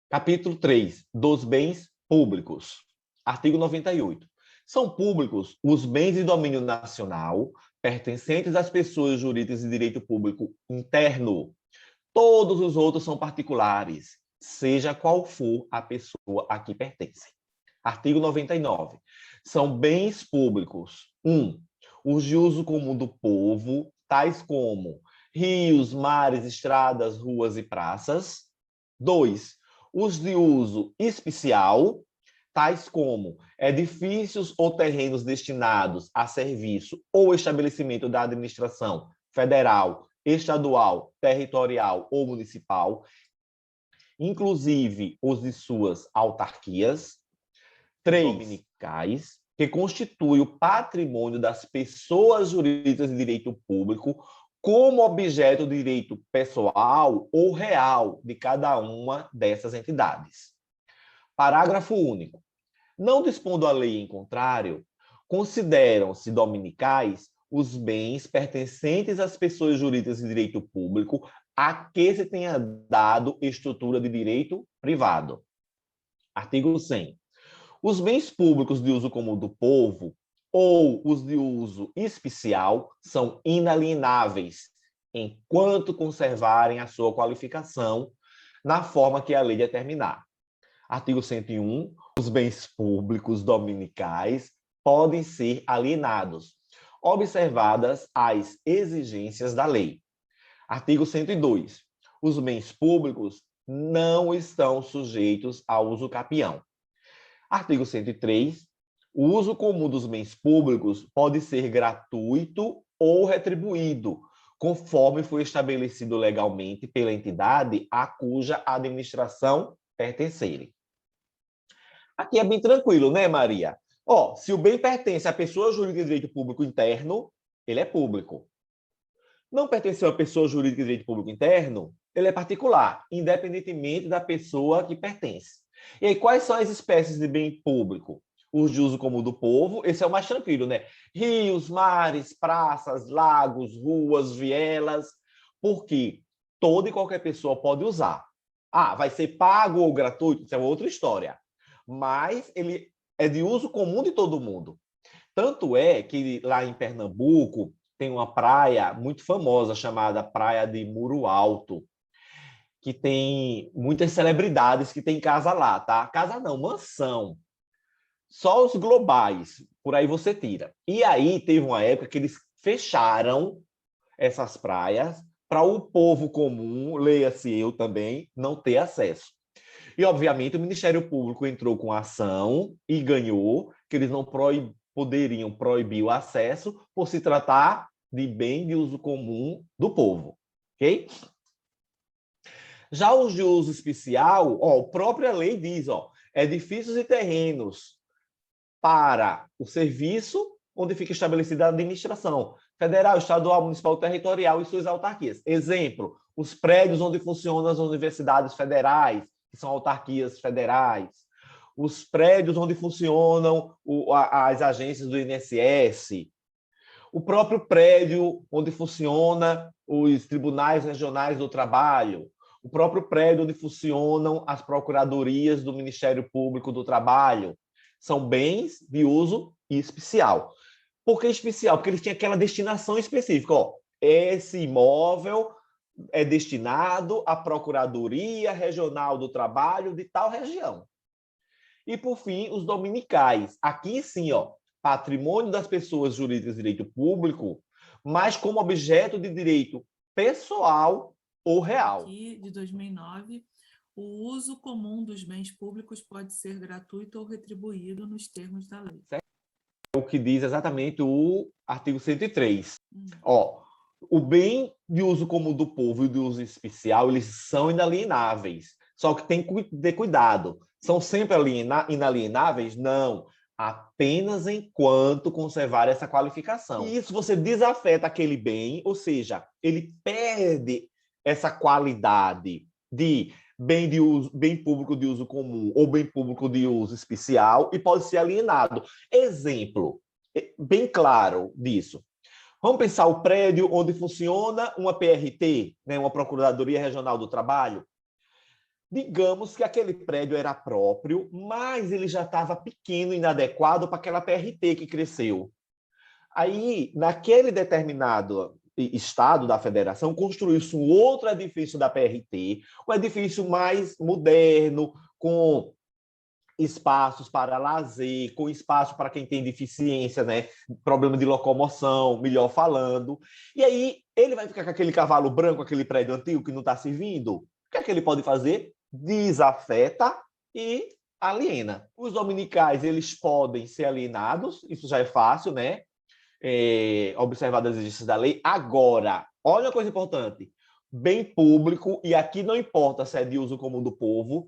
Capítulo 3, dos bens públicos. Artigo 98. São públicos os bens de domínio nacional pertencentes às pessoas jurídicas de direito público interno. Todos os outros são particulares, seja qual for a pessoa a que pertence. Artigo 99. São bens públicos. 1. Os de uso comum do povo, tais como rios, mares, estradas, ruas e praças. 2. Os de uso especial, tais como edifícios ou terrenos destinados a serviço ou estabelecimento da administração federal, estadual, territorial ou municipal, inclusive os de suas autarquias. 3. Dominicais, que constitui o patrimônio das pessoas jurídicas de direito público como objeto de direito pessoal ou real de cada uma dessas entidades. Parágrafo único. Não dispondo a lei em contrário, consideram-se dominicais os bens pertencentes às pessoas jurídicas de direito público a que se tenha dado estrutura de direito privado. Artigo 100. Os bens públicos de uso comum do povo ou os de uso especial são inalienáveis, enquanto conservarem a sua qualificação na forma que a lei determinar. Artigo 101. Os bens públicos dominicais podem ser alienados, observadas as exigências da lei. Artigo 102. Os bens públicos não estão sujeitos ao uso capião. Artigo 103. O uso comum dos bens públicos pode ser gratuito ou retribuído, conforme foi estabelecido legalmente pela entidade a cuja administração pertencerem. Aqui é bem tranquilo, né, Maria? Se o bem pertence à pessoa jurídica de direito público interno, ele é público. Não pertenceu à pessoa jurídica de direito público interno, ele é particular, independentemente da pessoa que pertence. E aí, quais são as espécies de bem público? Os de uso comum do povo, esse é o mais tranquilo, né? Rios, mares, praças, lagos, ruas, vielas, porque toda e qualquer pessoa pode usar. Vai ser pago ou gratuito? Isso é outra história. Mas ele é de uso comum de todo mundo. Tanto é que lá em Pernambuco tem uma praia muito famosa chamada Praia de Muro Alto, que tem muitas celebridades que tem casa lá, tá? Casa não, mansão. Só os globais, por aí você tira. E aí teve uma época que eles fecharam essas praias para o povo comum, leia-se eu também, não ter acesso. E, obviamente, o Ministério Público entrou com ação e ganhou, que eles não poderiam proibir o acesso por se tratar de bem de uso comum do povo. Ok? Já os de uso especial, a própria lei diz, edifícios e terrenos para o serviço onde fica estabelecida a administração federal, estadual, municipal, territorial e suas autarquias. Exemplo, os prédios onde funcionam as universidades federais, que são autarquias federais, os prédios onde funcionam as agências do INSS, o próprio prédio onde funciona os tribunais regionais do trabalho, o próprio prédio onde funcionam as procuradorias do Ministério Público do Trabalho. São bens de uso especial. Por que especial? Porque eles tinham aquela destinação específica. Esse imóvel é destinado à Procuradoria Regional do Trabalho de tal região. E, por fim, os dominicais. Aqui, sim, patrimônio das pessoas jurídicas de direito público, mas como objeto de direito pessoal ou real. Aqui, de 2009, o uso comum dos bens públicos pode ser gratuito ou retribuído nos termos da lei. Certo? É o que diz exatamente o artigo 103. O bem de uso comum do povo e de uso especial, eles são inalienáveis. Só que tem que ter cuidado. São sempre inalienáveis? Não. Apenas enquanto conservar essa qualificação. E isso você desafeta aquele bem, ou seja, ele perde essa qualidade de bem público de uso comum ou bem público de uso especial e pode ser alienado. Exemplo bem claro disso. Vamos pensar o prédio onde funciona uma PRT, né, uma Procuradoria Regional do Trabalho. Digamos que aquele prédio era próprio, mas ele já estava pequeno e inadequado para aquela PRT que cresceu. Aí, naquele determinado estado da federação, construiu-se um outro edifício da PRT, um edifício mais moderno, com espaços para lazer, com espaço para quem tem deficiência, né? Problema de locomoção, melhor falando. E aí, ele vai ficar com aquele cavalo branco, aquele prédio antigo que não está servindo? O que é que ele pode fazer? Desafeta e aliena. Os dominicais, eles podem ser alienados, isso já é fácil, né? Observado as exigências da lei. Agora, olha uma coisa importante: bem público, e aqui não importa se é de uso comum do povo,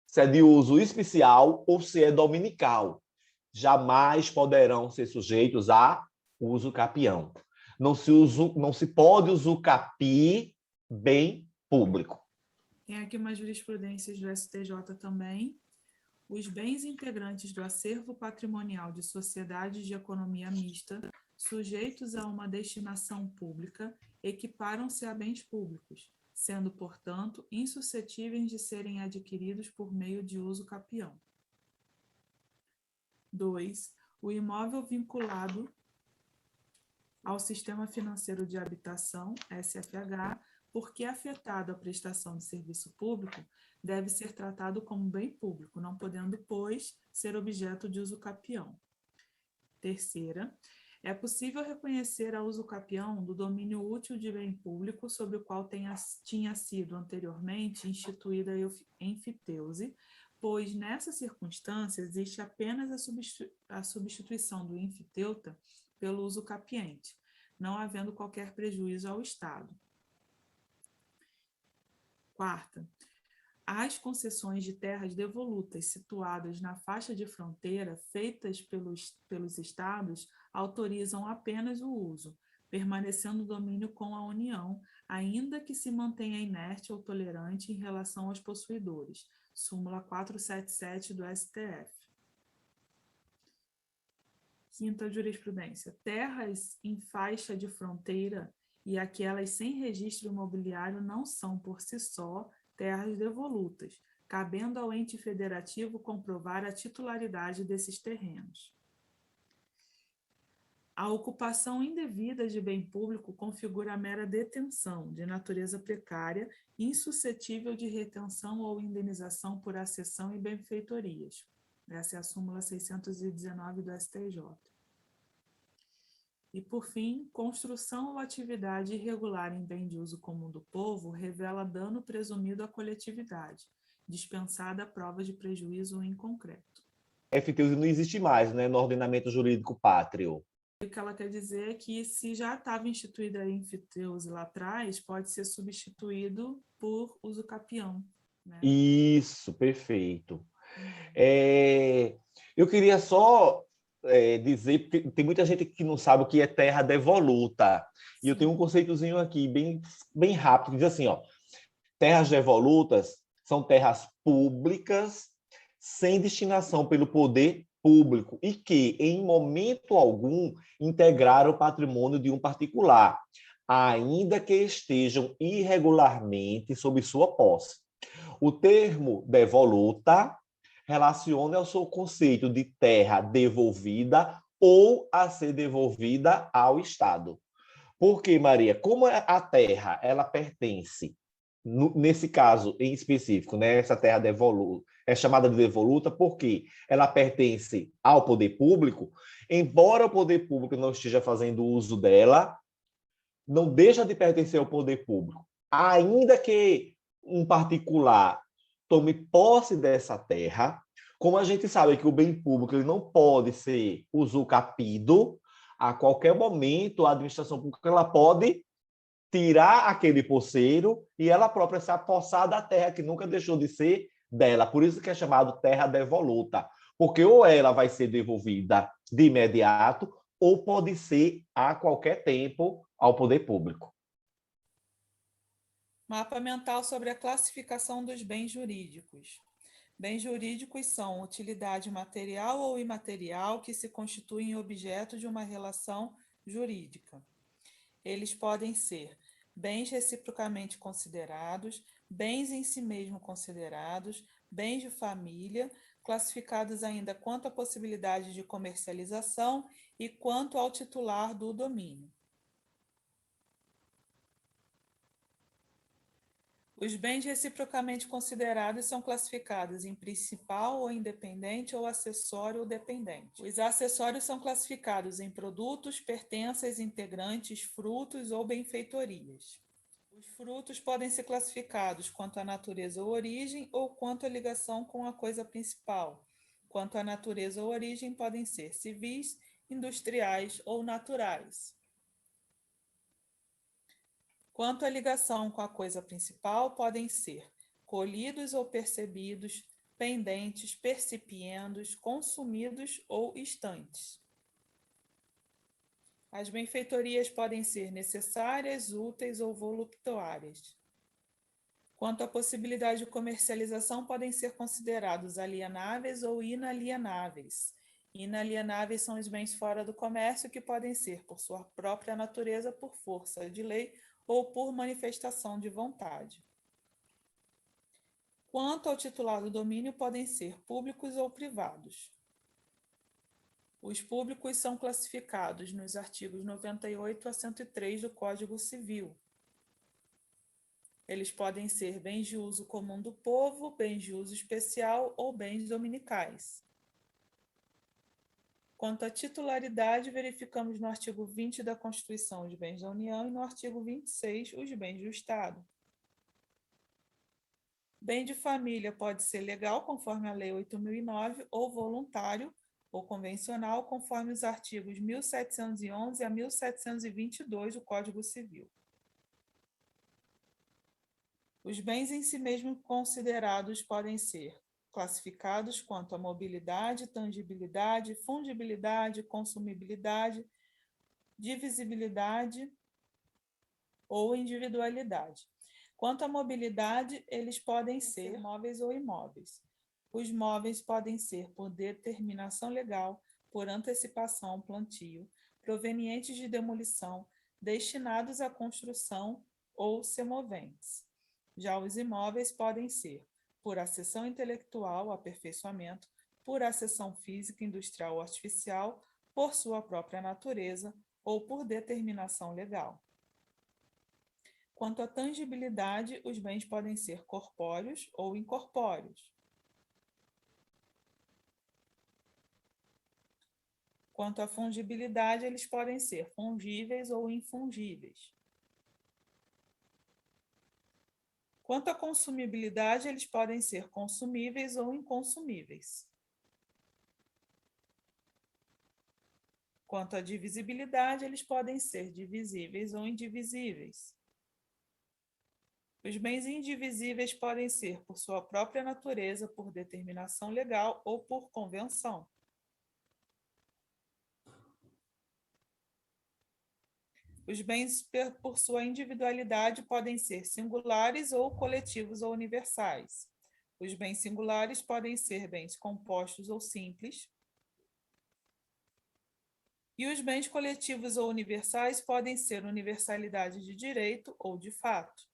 se é de uso especial ou se é dominical, jamais poderão ser sujeitos a uso capião. Não se pode usucapir bem público. Tem aqui umas jurisprudências do STJ também. Os bens integrantes do acervo patrimonial de sociedades de economia mista, sujeitos a uma destinação pública, equiparam-se a bens públicos, sendo, portanto, insuscetíveis de serem adquiridos por meio de uso capião. 2. O imóvel vinculado ao Sistema Financeiro de Habitação, SFH, porque afetado à prestação de serviço público, deve ser tratado como bem público, não podendo, pois, ser objeto de uso capião. 3ª, é possível reconhecer a uso capião do domínio útil de bem público sobre o qual tinha sido anteriormente instituída a enfiteuse, pois, nessa circunstância, existe apenas a substituição do enfiteuta pelo uso capiente, não havendo qualquer prejuízo ao Estado. 4ª, as concessões de terras devolutas situadas na faixa de fronteira feitas pelos Estados autorizam apenas o uso, permanecendo o domínio com a União, ainda que se mantenha inerte ou tolerante em relação aos possuidores. Súmula 477 do STF. 5ª jurisprudência. Terras em faixa de fronteira e aquelas sem registro imobiliário não são, por si só, terras devolutas, cabendo ao ente federativo comprovar a titularidade desses terrenos. A ocupação indevida de bem público configura a mera detenção, de natureza precária, insuscetível de retenção ou indenização por acessão e benfeitorias. Essa é a súmula 619 do STJ. E, por fim, construção ou atividade irregular em bem de uso comum do povo revela dano presumido à coletividade, dispensada a prova de prejuízo em concreto. FTUs não existe mais, né, no ordenamento jurídico pátrio. O que ela quer dizer é que, se já estava instituída a enfiteuse lá atrás, pode ser substituído por uso capião. Né? Isso, perfeito. Eu queria só dizer, porque tem muita gente que não sabe o que é terra devoluta. E eu tenho um conceitozinho aqui, bem rápido, que diz assim, ó: terras devolutas são terras públicas sem destinação pelo poder público e que, em momento algum, integraram o patrimônio de um particular, ainda que estejam irregularmente sob sua posse. O termo devoluta relaciona ao seu conceito de terra devolvida ou a ser devolvida ao Estado. Porque, Maria, como a terra ela pertence, nesse caso em específico, né, essa terra devoluta, é chamada de devoluta porque ela pertence ao poder público, embora o poder público não esteja fazendo uso dela, não deixa de pertencer ao poder público. Ainda que um particular tome posse dessa terra, como a gente sabe que o bem público ele não pode ser usucapido, a qualquer momento a administração pública ela pode tirar aquele posseiro e ela própria se apossar da terra que nunca deixou de ser dela. Por isso que é chamado terra devoluta, porque ou ela vai ser devolvida de imediato ou pode ser a qualquer tempo ao poder público. Mapa mental sobre a classificação dos bens jurídicos. Bens jurídicos são utilidade material ou imaterial que se constituem objeto de uma relação jurídica. Eles podem ser bens reciprocamente considerados, bens em si mesmo considerados, bens de família, classificados ainda quanto à possibilidade de comercialização e quanto ao titular do domínio. Os bens reciprocamente considerados são classificados em principal ou independente ou acessório ou dependente. Os acessórios são classificados em produtos, pertences, integrantes, frutos ou benfeitorias. Os frutos podem ser classificados quanto à natureza ou origem ou quanto à ligação com a coisa principal. Quanto à natureza ou origem, podem ser civis, industriais ou naturais. Quanto à ligação com a coisa principal, podem ser colhidos ou percebidos, pendentes, percipiendos, consumidos ou estantes. As benfeitorias podem ser necessárias, úteis ou voluptuárias. Quanto à possibilidade de comercialização, podem ser considerados alienáveis ou inalienáveis. Inalienáveis são os bens fora do comércio que podem ser, por sua própria natureza, por força de lei ou por manifestação de vontade. Quanto ao titular do domínio, podem ser públicos ou privados. Os públicos são classificados nos artigos 98 a 103 do Código Civil. Eles podem ser bens de uso comum do povo, bens de uso especial ou bens dominicais. Quanto à titularidade, verificamos no artigo 20 da Constituição os bens da União e no artigo 26 os bens do Estado. Bem de família pode ser legal, conforme a Lei 8.009, ou voluntário ou convencional, conforme os artigos 1711 a 1722 do Código Civil. Os bens em si mesmo considerados podem ser classificados quanto à mobilidade, tangibilidade, fungibilidade, consumibilidade, divisibilidade ou individualidade. Quanto à mobilidade, eles podem ser móveis ou imóveis. Os móveis podem ser por determinação legal, por antecipação, plantio, provenientes de demolição, destinados à construção ou semoventes. Já os imóveis podem ser por acessão intelectual, aperfeiçoamento, por acessão física, industrial ou artificial, por sua própria natureza ou por determinação legal. Quanto à tangibilidade, os bens podem ser corpóreos ou incorpóreos. Quanto à fungibilidade, eles podem ser fungíveis ou infungíveis. Quanto à consumibilidade, eles podem ser consumíveis ou inconsumíveis. Quanto à divisibilidade, eles podem ser divisíveis ou indivisíveis. Os bens indivisíveis podem ser por sua própria natureza, por determinação legal ou por convenção. Os bens, por sua individualidade, podem ser singulares ou coletivos ou universais. Os bens singulares podem ser bens compostos ou simples. E os bens coletivos ou universais podem ser universalidade de direito ou de fato.